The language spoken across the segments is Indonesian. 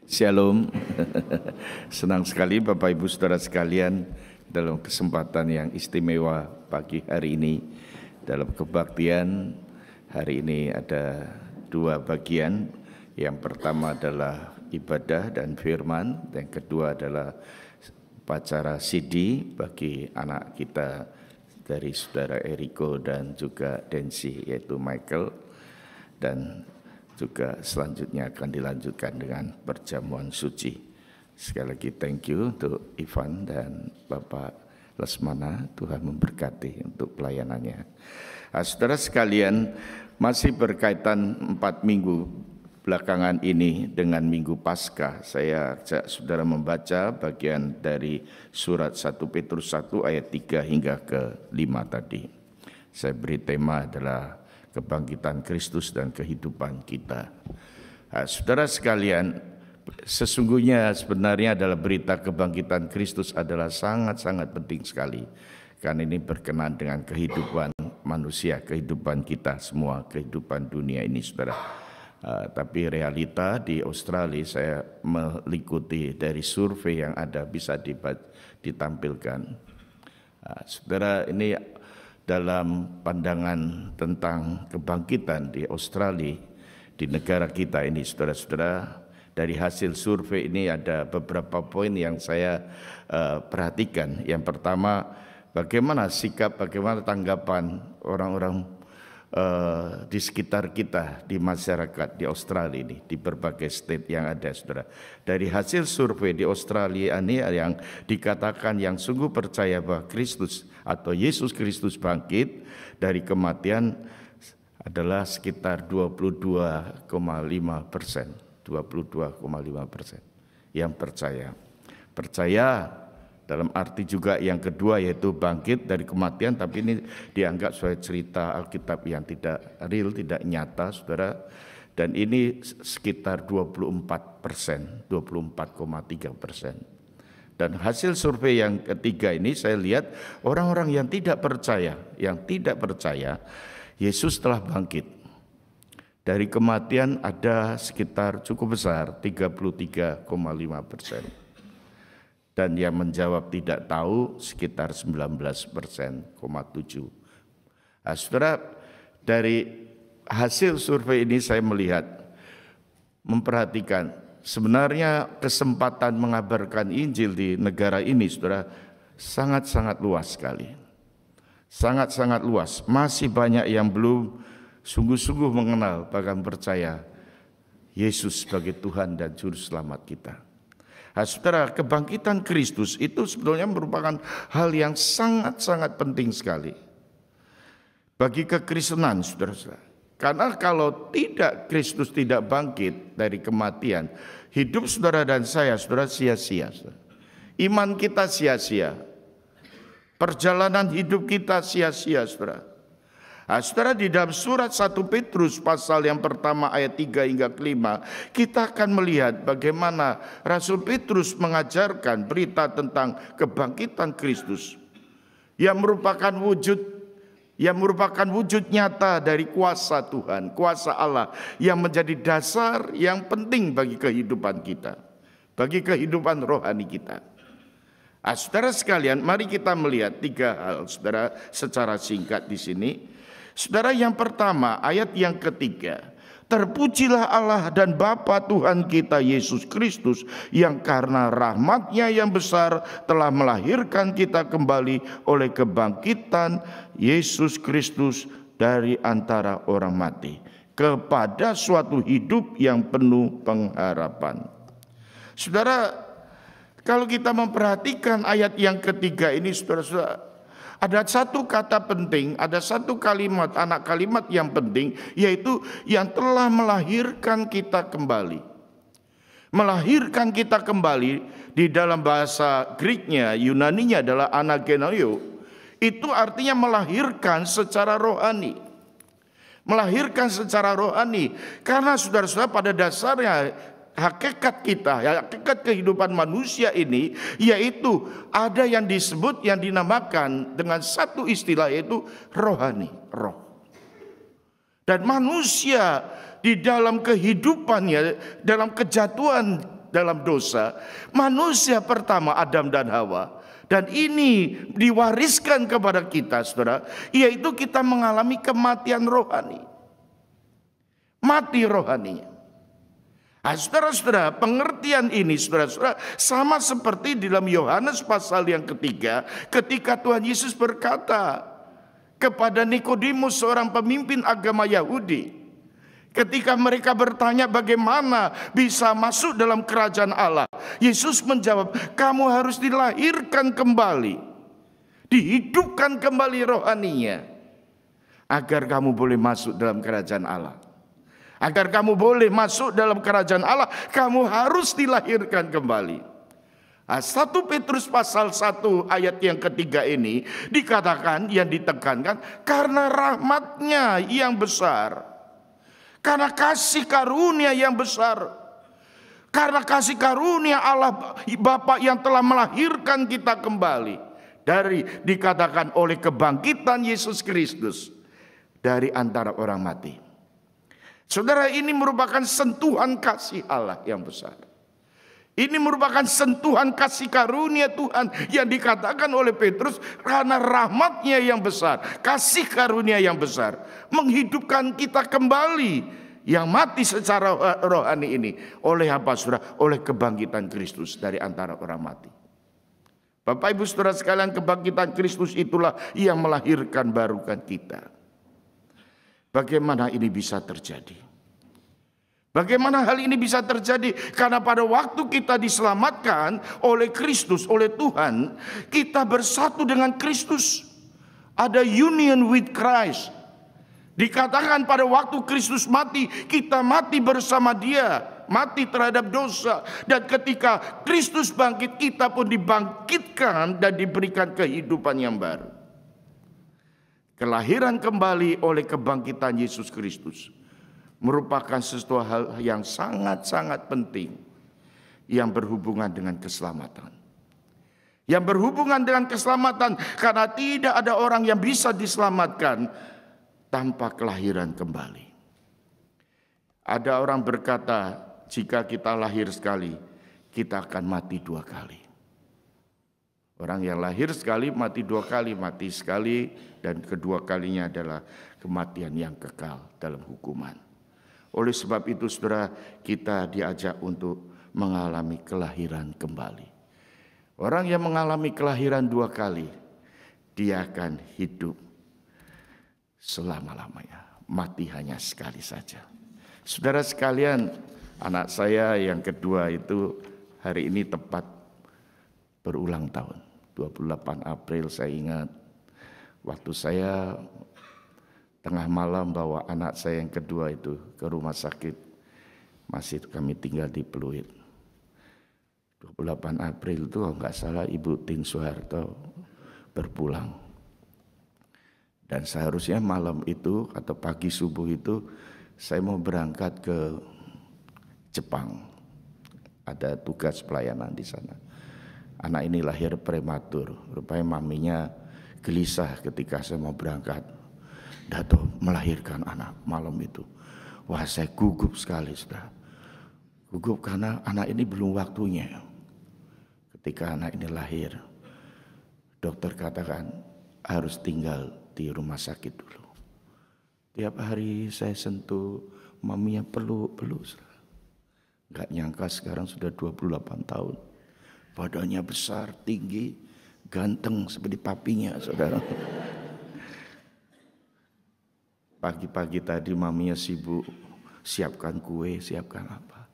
Shalom, senang sekali Bapak Ibu Saudara sekalian dalam kesempatan yang istimewa pagi hari ini. Dalam kebaktian hari ini ada dua bagian. Yang pertama adalah ibadah dan firman, yang kedua adalah upacara CD bagi anak kita dari Saudara Eriko dan juga Densi, yaitu Michael. Dan juga selanjutnya akan dilanjutkan dengan perjamuan suci. Sekali lagi thank you untuk Ivan dan Bapak Lesmana. Tuhan memberkati untuk pelayanannya. Saudara sekalian, masih berkaitan 4 minggu belakangan ini dengan Minggu Paskah. Saya ajak saudara membaca bagian dari surat 1 Petrus 1 ayat 3 hingga ke 5 tadi. Saya beri tema adalah kebangkitan Kristus dan kehidupan kita. Saudara sekalian, sesungguhnya sebenarnya adalah berita kebangkitan Kristus adalah sangat-sangat penting sekali. Karena ini berkenaan dengan kehidupan manusia, kehidupan kita semua, kehidupan dunia ini, saudara. Tapi realita di Australia, saya mengikuti dari survei yang ada bisa ditampilkan. Saudara, ini dalam pandangan tentang kebangkitan di Australia, di negara kita ini, saudara-saudara, dari hasil survei ini ada beberapa poin yang saya perhatikan. Yang pertama, bagaimana sikap, bagaimana tanggapan orang-orang di sekitar kita, di masyarakat di Australia ini, di berbagai state yang ada, saudara. Dari hasil survei di Australia ini yang dikatakan yang sungguh percaya bahwa Kristus atau Yesus Kristus bangkit dari kematian adalah sekitar 22,5%. 22,5% yang percaya. Percaya dalam arti juga yang kedua yaitu bangkit dari kematian, tapi ini dianggap sebagai cerita Alkitab yang tidak real, tidak nyata, saudara. Dan ini sekitar 24%, 24,3%. Dan hasil survei yang ketiga ini saya lihat orang-orang yang tidak percaya Yesus telah bangkit dari kematian ada sekitar cukup besar 33,5%. Dan yang menjawab tidak tahu sekitar 19,7%. Saudara, dari hasil survei ini saya memperhatikan sebenarnya kesempatan mengabarkan Injil di negara ini, saudara, sangat-sangat luas sekali. Sangat-sangat luas. Masih banyak yang belum sungguh-sungguh mengenal bahkan percaya Yesus sebagai Tuhan dan Juru Selamat kita. Saudara, kebangkitan Kristus itu sebetulnya merupakan hal yang sangat-sangat penting sekali bagi kekristenan, saudara-saudara. Karena kalau tidak Kristus tidak bangkit dari kematian, hidup saudara dan saya, saudara, sia-sia. Iman kita sia-sia. Perjalanan hidup kita sia-sia, saudara. Saudara, di dalam surat 1 Petrus pasal yang pertama ayat 3 hingga 5, kita akan melihat bagaimana Rasul Petrus mengajarkan berita tentang kebangkitan Kristus yang merupakan wujud nyata dari kuasa Tuhan, kuasa Allah yang menjadi dasar yang penting bagi kehidupan kita, bagi kehidupan rohani kita. Saudara sekalian, mari kita melihat 3 hal, saudara, secara singkat di sini. Saudara, yang pertama, ayat yang ketiga. Terpujilah Allah dan Bapa Tuhan kita Yesus Kristus yang karena rahmat-Nya yang besar telah melahirkan kita kembali oleh kebangkitan Yesus Kristus dari antara orang mati kepada suatu hidup yang penuh pengharapan. Saudara, kalau kita memperhatikan ayat yang ketiga ini, saudara-saudara, ada satu kata penting, ada satu kalimat, anak kalimat yang penting, yaitu yang telah melahirkan kita kembali. Melahirkan kita kembali di dalam bahasa Greek-nya, Yunani-nya adalah anagenaio. Itu artinya melahirkan secara rohani. Melahirkan secara rohani. Karena saudara-saudara, pada dasarnya hakikat kita, hakikat kehidupan manusia ini, yaitu ada yang disebut, yang dinamakan dengan satu istilah, yaitu rohani, roh. Dan manusia di dalam kehidupannya, dalam kejatuhan dalam dosa, manusia pertama Adam dan Hawa. Dan ini diwariskan kepada kita, saudara, yaitu kita mengalami kematian rohani. Mati rohaninya. Nah, saudara-saudara, pengertian ini, saudara-saudara, sama seperti di dalam Yohanes pasal yang ketiga, ketika Tuhan Yesus berkata kepada Nikodemus, seorang pemimpin agama Yahudi, ketika mereka bertanya bagaimana bisa masuk dalam kerajaan Allah, Yesus menjawab, kamu harus dilahirkan kembali, dihidupkan kembali rohaninya, agar kamu boleh masuk dalam kerajaan Allah. Agar kamu boleh masuk dalam kerajaan Allah, kamu harus dilahirkan kembali. 1 Petrus pasal 1 ayat yang ketiga ini dikatakan, yang ditekankan, karena rahmatnya yang besar, karena kasih karunia yang besar, karena kasih karunia Allah Bapa yang telah melahirkan kita kembali dari, dikatakan, oleh kebangkitan Yesus Kristus dari antara orang mati. Saudara, ini merupakan sentuhan kasih Allah yang besar. Ini merupakan sentuhan kasih karunia Tuhan yang dikatakan oleh Petrus, karena rahmatnya yang besar, kasih karunia yang besar, menghidupkan kita kembali yang mati secara rohani ini. Oleh apa, saudara? Oleh kebangkitan Kristus dari antara orang mati. Bapak Ibu saudara sekalian, kebangkitan Kristus itulah yang melahirkan barukan kita. Bagaimana ini bisa terjadi? Bagaimana hal ini bisa terjadi? Karena pada waktu kita diselamatkan oleh Kristus, oleh Tuhan, kita bersatu dengan Kristus. Ada union with Christ. Dikatakan pada waktu Kristus mati, kita mati bersama Dia, mati terhadap dosa. Dan ketika Kristus bangkit, kita pun dibangkitkan dan diberikan kehidupan yang baru. Kelahiran kembali oleh kebangkitan Yesus Kristus merupakan sesuatu hal yang sangat-sangat penting yang berhubungan dengan keselamatan. Yang berhubungan dengan keselamatan, karena tidak ada orang yang bisa diselamatkan tanpa kelahiran kembali. Ada orang berkata, jika kita lahir sekali, kita akan mati 2 kali. Orang yang lahir sekali mati 2 kali, mati sekali, dan kedua kalinya adalah kematian yang kekal dalam hukuman. Oleh sebab itu, saudara, kita diajak untuk mengalami kelahiran kembali. Orang yang mengalami kelahiran 2 kali, dia akan hidup selama-lamanya. Mati hanya sekali saja. Saudara sekalian, anak saya yang kedua itu hari ini tepat berulang tahun. 28 April saya ingat, waktu saya tengah malam bawa anak saya yang kedua itu ke rumah sakit. Masih kami tinggal di Pluit. 28 April itu kalau nggak salah Ibu Tin Soeharto berpulang. Dan seharusnya malam itu atau pagi subuh itu saya mau berangkat ke Jepang. Ada tugas pelayanan di sana. Anak ini lahir prematur. Rupanya maminya gelisah ketika saya mau berangkat. Dato melahirkan anak malam itu. Wah, saya gugup sekali, saudara. Gugup karena anak ini belum waktunya. Ketika anak ini lahir, dokter katakan harus tinggal di rumah sakit dulu. Tiap hari saya sentuh, maminya peluk. Gak nyangka sekarang sudah 28 tahun. Badannya besar, tinggi, ganteng seperti papinya, saudara. Pagi-pagi tadi maminya sibuk siapkan kue, siapkan apa.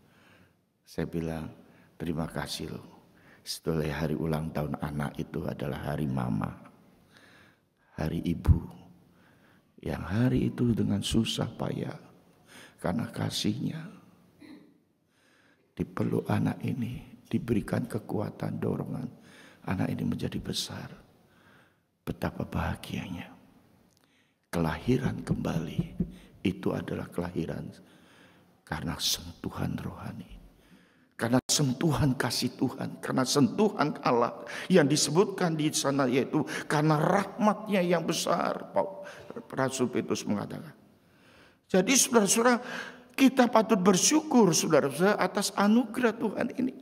Saya bilang, terima kasih loh. Setelah hari ulang tahun anak itu adalah hari mama, hari ibu. Yang hari itu dengan susah payah karena kasihnya. Dipeluk anak ini, diberikan kekuatan, dorongan. Anak ini menjadi besar. Betapa bahagianya. Kelahiran kembali itu adalah kelahiran karena sentuhan rohani. Karena sentuhan kasih Tuhan, karena sentuhan Allah yang disebutkan di sana, yaitu karena rahmatnya yang besar. Rasul Petrus mengatakan. Jadi saudara-saudara, kita patut bersyukur saudara-saudara atas anugerah Tuhan ini.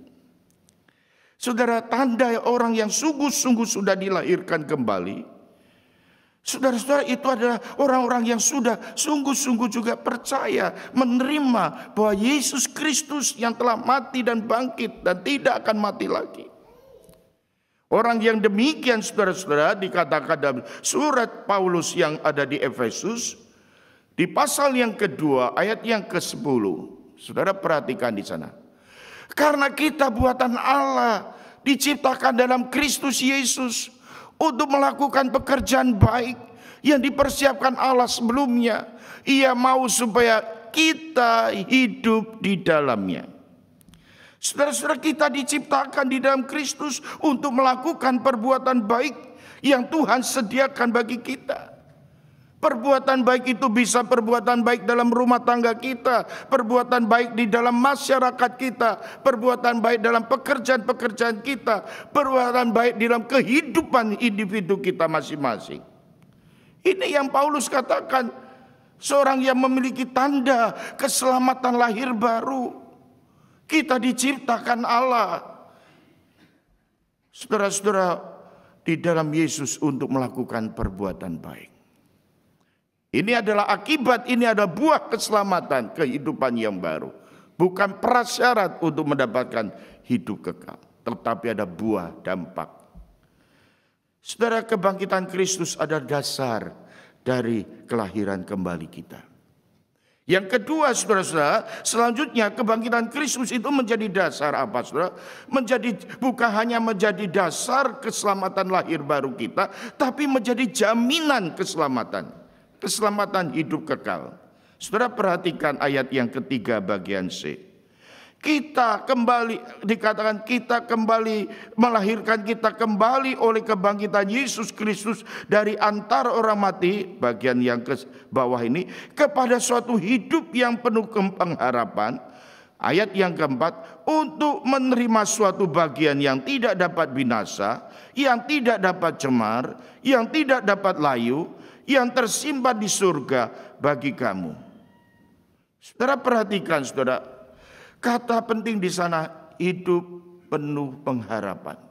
Saudara, tanda orang yang sungguh-sungguh sudah dilahirkan kembali, saudara-saudara, itu adalah orang-orang yang sudah sungguh-sungguh juga percaya, menerima bahwa Yesus Kristus yang telah mati dan bangkit dan tidak akan mati lagi. Orang yang demikian saudara-saudara dikatakan dalam surat Paulus yang ada di Efesus, di pasal yang kedua ayat yang ke-10. Saudara perhatikan di sana. Karena kita buatan Allah, diciptakan dalam Kristus Yesus untuk melakukan pekerjaan baik yang dipersiapkan Allah sebelumnya. Ia mau supaya kita hidup di dalamnya. Saudara-saudara, kita diciptakan di dalam Kristus untuk melakukan perbuatan baik yang Tuhan sediakan bagi kita. Perbuatan baik itu bisa perbuatan baik dalam rumah tangga kita, perbuatan baik di dalam masyarakat kita, perbuatan baik dalam pekerjaan-pekerjaan kita, perbuatan baik di dalam kehidupan individu kita masing-masing. Ini yang Paulus katakan, seorang yang memiliki tanda keselamatan lahir baru. Kita diciptakan Allah, saudara-saudara, di dalam Yesus untuk melakukan perbuatan baik. Ini adalah akibat, ini adalah buah keselamatan, kehidupan yang baru. Bukan prasyarat untuk mendapatkan hidup kekal, tetapi ada buah dampak. Saudara, kebangkitan Kristus adalah dasar dari kelahiran kembali kita. Yang kedua, saudara-saudara, selanjutnya kebangkitan Kristus itu menjadi dasar apa, saudara? Bukan hanya menjadi dasar keselamatan lahir baru kita, tapi menjadi jaminan keselamatan. Keselamatan hidup kekal. Saudara perhatikan ayat yang ketiga bagian C. Kita kembali, dikatakan kita kembali, melahirkan kita kembali oleh kebangkitan Yesus Kristus dari antara orang mati, bagian yang ke bawah ini, kepada suatu hidup yang penuh pengharapan. Ayat yang keempat, untuk menerima suatu bagian yang tidak dapat binasa, yang tidak dapat cemar, yang tidak dapat layu, yang tersimpan di surga bagi kamu. Saudara perhatikan, saudara, kata penting di sana, hidup penuh pengharapan.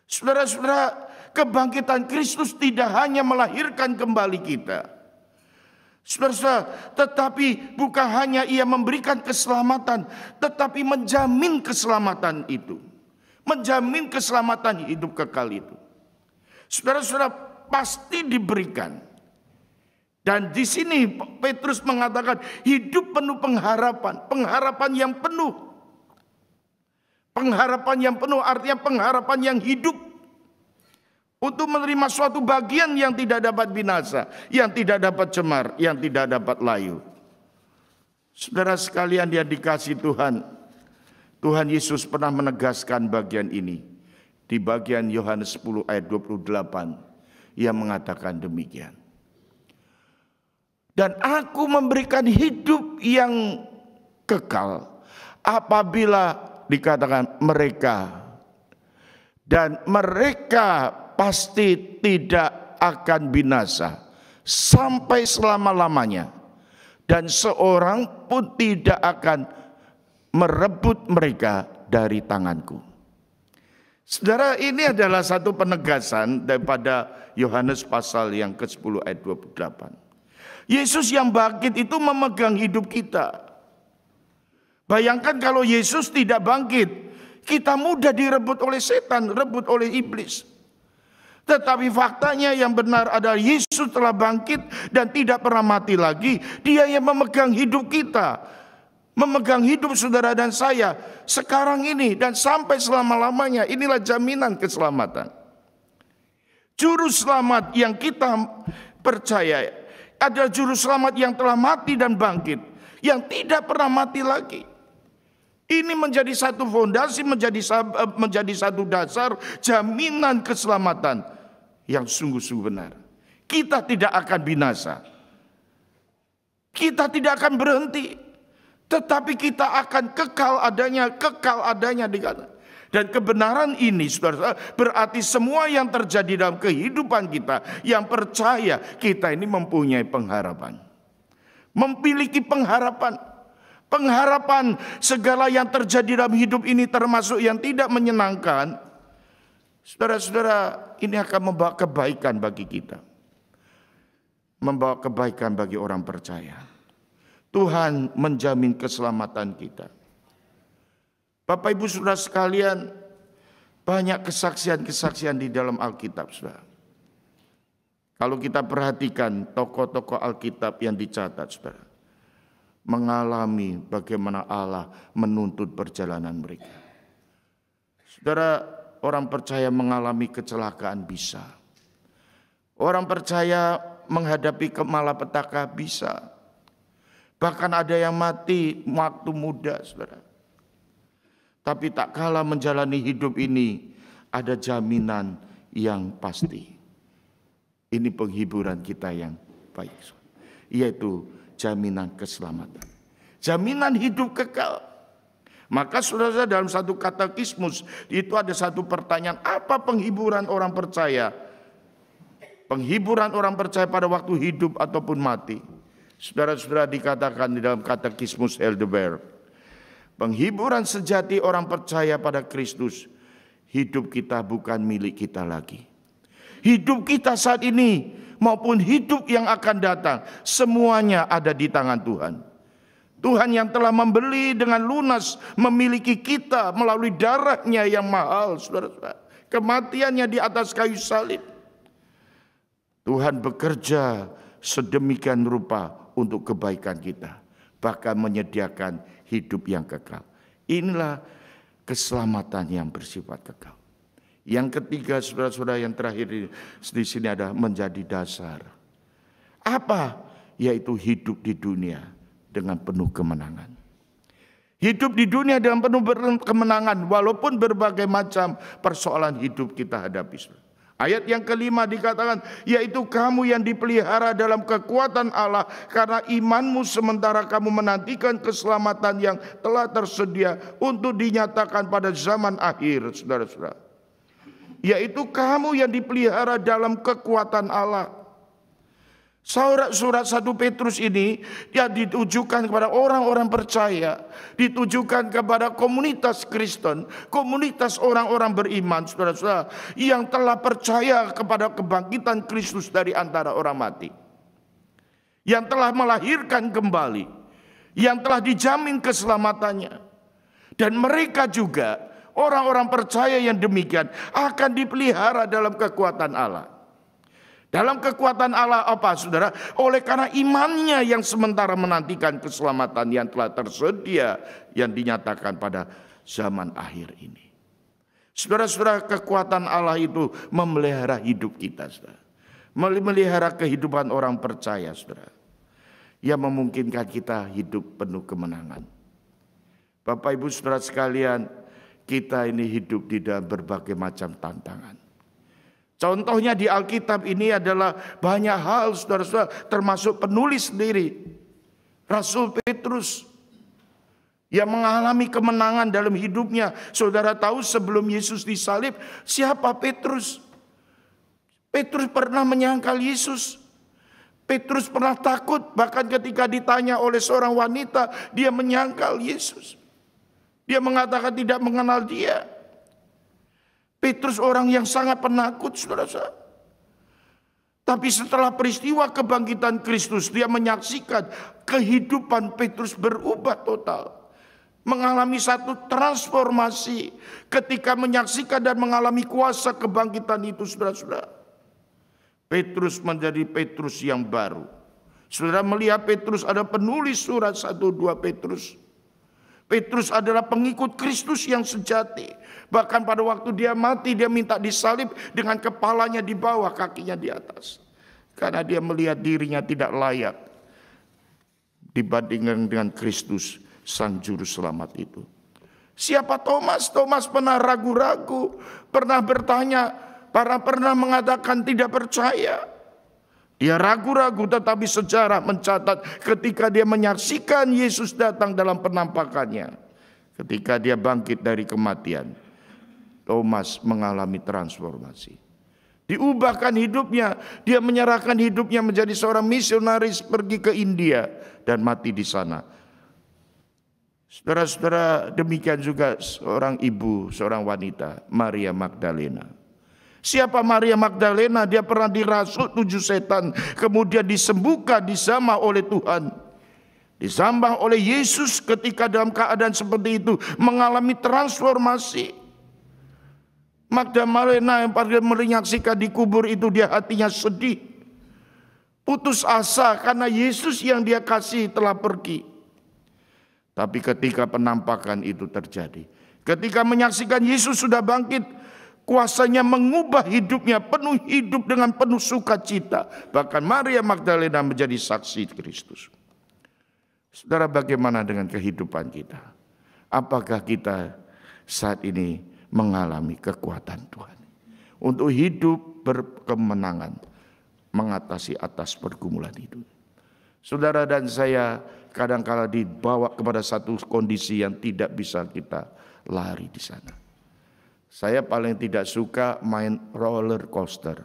Saudara-saudara, kebangkitan Kristus tidak hanya melahirkan kembali kita, saudara-saudara, tetapi bukan hanya ia memberikan keselamatan, tetapi menjamin keselamatan itu, menjamin keselamatan hidup kekal itu. Saudara-saudara, pasti diberikan. Dan di sini Petrus mengatakan hidup penuh pengharapan, pengharapan yang penuh. Pengharapan yang penuh artinya pengharapan yang hidup. Untuk menerima suatu bagian yang tidak dapat binasa, yang tidak dapat cemar, yang tidak dapat layu. Saudara sekalian yang dikasihi Tuhan, Tuhan Yesus pernah menegaskan bagian ini. Di bagian Yohanes 10 ayat 28. Ia mengatakan demikian. Dan aku memberikan hidup yang kekal apabila dikatakan mereka, dan mereka pasti tidak akan binasa sampai selama-lamanya, dan seorang pun tidak akan merebut mereka dari tanganku. Saudara, ini adalah satu penegasan daripada Yohanes pasal yang ke-10 ayat 28. Yesus yang bangkit itu memegang hidup kita. Bayangkan kalau Yesus tidak bangkit, kita mudah direbut oleh setan, rebut oleh iblis. Tetapi faktanya yang benar adalah Yesus telah bangkit dan tidak pernah mati lagi. Dia yang memegang hidup kita, memegang hidup saudara dan saya sekarang ini dan sampai selama-lamanya. Inilah jaminan keselamatan. Juru selamat yang kita percaya adalah juru selamat yang telah mati dan bangkit, yang tidak pernah mati lagi. Ini menjadi satu fondasi, menjadi satu dasar jaminan keselamatan yang sungguh-sungguh benar. Kita tidak akan binasa, kita tidak akan berhenti, tetapi kita akan kekal adanya dikatakan. Dan kebenaran ini, saudara, berarti semua yang terjadi dalam kehidupan kita, yang percaya kita ini mempunyai pengharapan. memiliki pengharapan. Pengharapan segala yang terjadi dalam hidup ini termasuk yang tidak menyenangkan. Saudara-saudara, ini akan membawa kebaikan bagi kita. Membawa kebaikan bagi orang percaya. Tuhan menjamin keselamatan kita. Bapak Ibu Saudara sekalian, banyak kesaksian-kesaksian di dalam Alkitab, saudara. Kalau kita perhatikan tokoh-tokoh Alkitab yang dicatat, saudara, mengalami bagaimana Allah menuntut perjalanan mereka. Saudara, orang percaya mengalami kecelakaan bisa. Orang percaya menghadapi malapetaka bisa. Bahkan ada yang mati waktu muda, saudara. Tapi tak kalah menjalani hidup ini, ada jaminan yang pasti. Ini penghiburan kita yang baik, yaitu jaminan keselamatan. Jaminan hidup kekal. Maka saudara, dalam satu katekismus itu ada satu pertanyaan, apa penghiburan orang percaya? Penghiburan orang percaya pada waktu hidup ataupun mati. Saudara-saudara, dikatakan di dalam katekismus Heidelberg, penghiburan sejati orang percaya pada Kristus, hidup kita bukan milik kita lagi. Hidup kita saat ini maupun hidup yang akan datang, semuanya ada di tangan Tuhan. Tuhan yang telah membeli dengan lunas, memiliki kita melalui darahnya yang mahal, saudara-saudara. Kematiannya di atas kayu salib. Tuhan bekerja sedemikian rupa untuk kebaikan kita, bahkan menyediakan hidup yang kekal. Inilah keselamatan yang bersifat kekal. Yang ketiga, saudara-saudara, yang terakhir di sini ada menjadi dasar. Apa? Yaitu hidup di dunia dengan penuh kemenangan. Hidup di dunia dengan penuh kemenangan walaupun berbagai macam persoalan hidup kita hadapi. Ayat yang kelima dikatakan, yaitu kamu yang dipelihara dalam kekuatan Allah karena imanmu sementara kamu menantikan keselamatan yang telah tersedia untuk dinyatakan pada zaman akhir, saudara-saudara. Yaitu kamu yang dipelihara dalam kekuatan Allah. Surat 1 Petrus ini ya ditujukan kepada orang-orang percaya, ditujukan kepada komunitas Kristen, komunitas orang-orang beriman, saudara-saudara, yang telah percaya kepada kebangkitan Kristus dari antara orang mati, yang telah melahirkan kembali, yang telah dijamin keselamatannya. Dan mereka juga orang-orang percaya yang demikian akan dipelihara dalam kekuatan Allah. Dalam kekuatan Allah apa, saudara? Oleh karena imannya yang sementara menantikan keselamatan yang telah tersedia, yang dinyatakan pada zaman akhir ini. Saudara-saudara, kekuatan Allah itu memelihara hidup kita, saudara. Memelihara kehidupan orang percaya, saudara. Yang memungkinkan kita hidup penuh kemenangan. Bapak Ibu saudara sekalian, kita ini hidup di dalam berbagai macam tantangan. Contohnya di Alkitab ini adalah banyak hal, saudara-saudara, termasuk penulis sendiri, Rasul Petrus, yang mengalami kemenangan dalam hidupnya. Saudara tahu sebelum Yesus disalib, siapa Petrus? Petrus pernah menyangkal Yesus. Petrus pernah takut, bahkan ketika ditanya oleh seorang wanita, dia menyangkal Yesus. Dia mengatakan tidak mengenal dia. Petrus orang yang sangat penakut, saudara-saudara. Tapi setelah peristiwa kebangkitan Kristus, dia menyaksikan kehidupan Petrus berubah total. Mengalami satu transformasi ketika menyaksikan dan mengalami kuasa kebangkitan itu, saudara-saudara. Petrus menjadi Petrus yang baru. Saudara melihat Petrus ada penulis surat 1-2 Petrus. Petrus adalah pengikut Kristus yang sejati. Bahkan pada waktu dia mati, dia minta disalib dengan kepalanya di bawah, kakinya di atas. Karena dia melihat dirinya tidak layak dibandingkan dengan Kristus, Sang Juru Selamat itu. Siapa Thomas? Thomas pernah ragu-ragu, pernah bertanya, pernah mengatakan tidak percaya. Dia ragu-ragu, tetapi sejarah mencatat ketika dia menyaksikan Yesus datang dalam penampakannya. Ketika dia bangkit dari kematian, Thomas mengalami transformasi. Diubahkan hidupnya. Dia menyerahkan hidupnya menjadi seorang misionaris, pergi ke India dan mati di sana. Saudara-saudara, demikian juga seorang ibu, seorang wanita, Maria Magdalena. Siapa Maria Magdalena? Dia pernah dirasuk 7 setan, kemudian disembuhkan, dijamah oleh Tuhan. Disambang oleh Yesus ketika dalam keadaan seperti itu, mengalami transformasi. Magdalena yang pada menyaksikan di kubur itu, dia hatinya sedih, putus asa karena Yesus yang dia kasih telah pergi. Tapi ketika penampakan itu terjadi, ketika menyaksikan Yesus sudah bangkit, kuasanya mengubah hidupnya, penuh hidup dengan penuh sukacita. Bahkan Maria Magdalena menjadi saksi Kristus. Saudara, bagaimana dengan kehidupan kita? Apakah kita saat ini mengalami kekuatan Tuhan untuk hidup berkemenangan, mengatasi atas pergumulan hidup? Saudara dan saya kadang-kala dibawa kepada satu kondisi yang tidak bisa kita lari di sana. Saya paling tidak suka main roller coaster.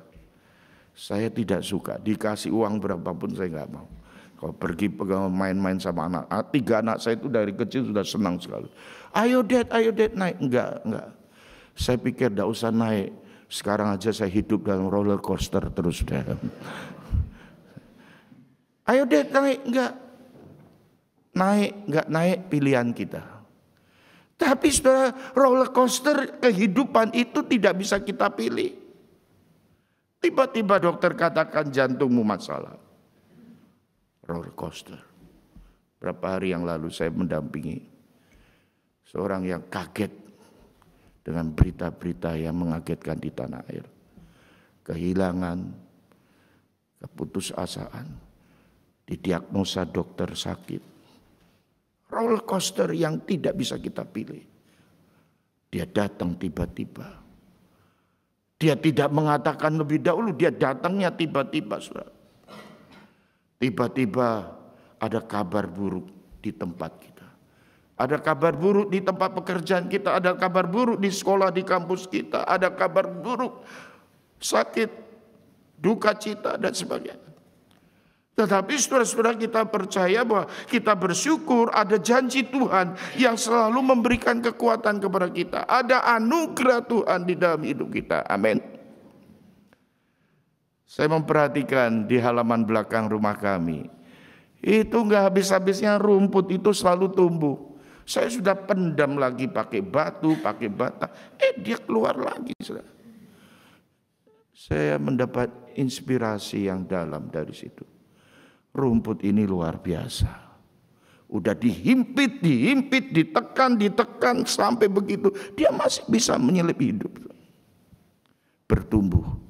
Saya tidak suka, dikasih uang berapapun saya nggak mau. Kalau pergi main-main sama anak, 3 anak saya itu dari kecil sudah senang sekali. Ayo dad naik. Enggak. Saya pikir tidak usah naik. Sekarang aja saya hidup dalam roller coaster terus. Ayo dad naik. Enggak. Naik pilihan kita. Tapi saudara, roller coaster kehidupan itu tidak bisa kita pilih. Tiba-tiba dokter katakan jantungmu masalah. Roller coaster. Berapa hari yang lalu saya mendampingi seorang yang kaget dengan berita-berita yang mengagetkan di tanah air. Kehilangan, keputusasaan, didiagnosa dokter sakit. Roller coaster yang tidak bisa kita pilih. Dia datang tiba-tiba. Dia tidak mengatakan lebih dahulu, dia datangnya tiba-tiba. Tiba-tiba ada kabar buruk di tempat kita. Ada kabar buruk di tempat pekerjaan kita, ada kabar buruk di sekolah, di kampus kita, ada kabar buruk, sakit, duka cita dan sebagainya. Tetapi saudara-saudara, kita percaya bahwa kita bersyukur ada janji Tuhan yang selalu memberikan kekuatan kepada kita. Ada anugerah Tuhan di dalam hidup kita. Amin. Saya memperhatikan di halaman belakang rumah kami, itu nggak habis-habisnya rumput itu selalu tumbuh. Saya sudah pendam lagi pakai batu, pakai bata, dia keluar lagi. Saya mendapat inspirasi yang dalam dari situ. Rumput ini luar biasa. Udah dihimpit, ditekan sampai begitu, dia masih bisa menyelip hidup. Bertumbuh.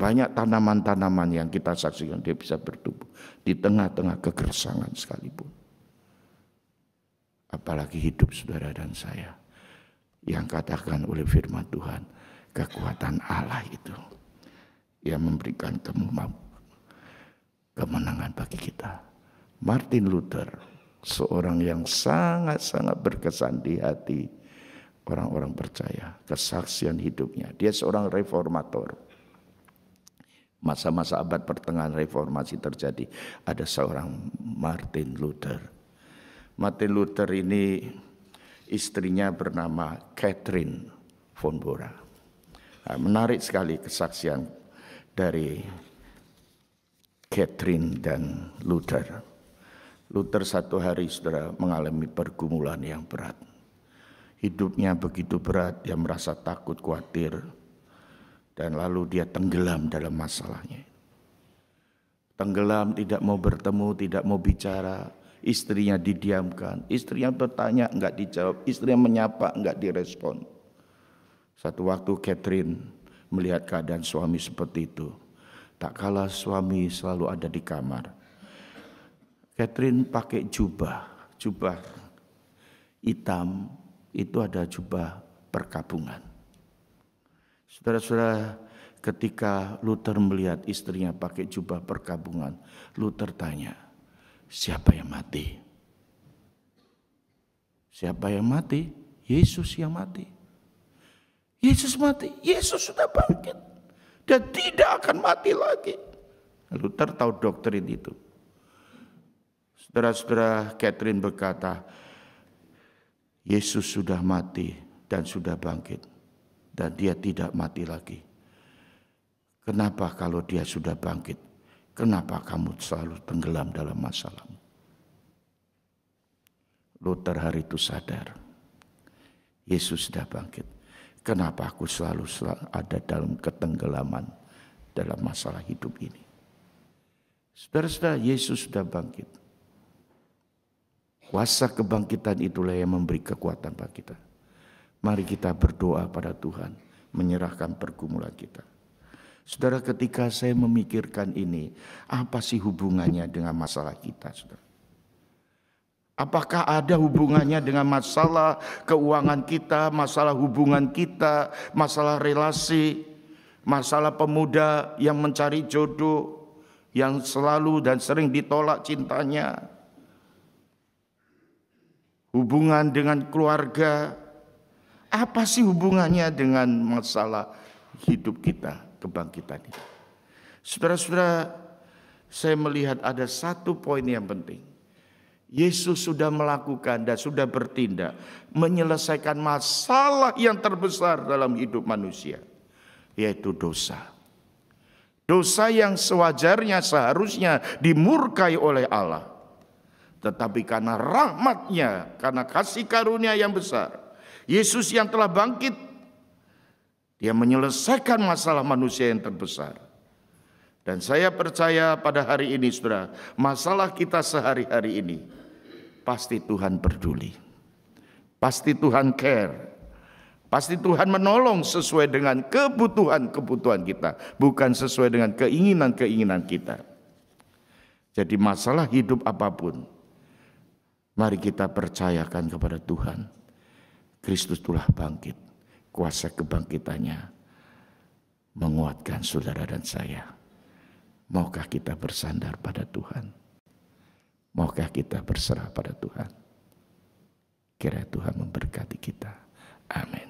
Banyak tanaman-tanaman yang kita saksikan dia bisa bertumbuh di tengah-tengah kegersangan sekalipun. Apalagi hidup saudara dan saya yang katakan oleh firman Tuhan, kekuatan Allah itu yang memberikan kemenangan bagi kita. Martin Luther, seorang yang sangat-sangat berkesan di hati orang-orang percaya, kesaksian hidupnya. Dia seorang reformator. Masa-masa abad pertengahan reformasi terjadi, ada seorang Martin Luther. Martin Luther ini istrinya bernama Catherine von Bora. Menarik sekali kesaksian dari Catherine dan Luther. Luther satu hari saudara mengalami pergumulan yang berat. Hidupnya begitu berat, dia merasa takut, khawatir. Dan lalu dia tenggelam dalam masalahnya. Tenggelam, tidak mau bertemu, tidak mau bicara. Istrinya didiamkan. Istrinya bertanya, enggak dijawab. Istrinya menyapa, enggak direspon. Satu waktu Catherine melihat keadaan suami seperti itu. Tak kalah suami selalu ada di kamar. Catherine pakai jubah hitam, itu ada jubah perkabungan. Saudara-saudara, ketika Luther melihat istrinya pakai jubah perkabungan, Luther tanya, siapa yang mati? Siapa yang mati? Yesus yang mati. Yesus mati, Yesus sudah bangkit. dan tidak akan mati lagi. Luther tahu doktrin itu. Saudara-saudara, Catherine berkata, Yesus sudah mati dan sudah bangkit, dan dia tidak mati lagi. Kenapa kalau dia sudah bangkit, kenapa kamu selalu tenggelam dalam masalahmu? Luther hari itu sadar, Yesus sudah bangkit. Kenapa aku selalu ada dalam ketenggelaman dalam masalah hidup ini? Saudara-saudara, Yesus sudah bangkit. Kuasa kebangkitan itulah yang memberi kekuatan bagi kita. Mari kita berdoa pada Tuhan, menyerahkan pergumulan kita. Saudara, ketika saya memikirkan ini, apa sih hubungannya dengan masalah kita, saudara? Apakah ada hubungannya dengan masalah keuangan kita, masalah hubungan kita, masalah relasi, masalah pemuda yang mencari jodoh, yang selalu dan sering ditolak cintanya, hubungan dengan keluarga? Apa sih hubungannya dengan masalah hidup kita, kebangkitan ini? Saudara-saudara, saya melihat ada satu poin yang penting. Yesus sudah melakukan dan sudah bertindak menyelesaikan masalah yang terbesar dalam hidup manusia, yaitu dosa. Dosa yang sewajarnya seharusnya dimurkai oleh Allah. Tetapi karena rahmat-Nya, karena kasih karunia yang besar, Yesus yang telah bangkit, Dia menyelesaikan masalah manusia yang terbesar. Dan saya percaya pada hari ini, saudara, masalah kita sehari-hari ini, pasti Tuhan peduli. Pasti Tuhan care. Pasti Tuhan menolong sesuai dengan kebutuhan-kebutuhan kita, bukan sesuai dengan keinginan-keinginan kita. Jadi masalah hidup apapun, mari kita percayakan kepada Tuhan. Kristus telah bangkit. Kuasa kebangkitannya menguatkan saudara dan saya. Maukah kita bersandar pada Tuhan? Maukah kita berserah pada Tuhan? Kiranya Tuhan memberkati kita. Amin.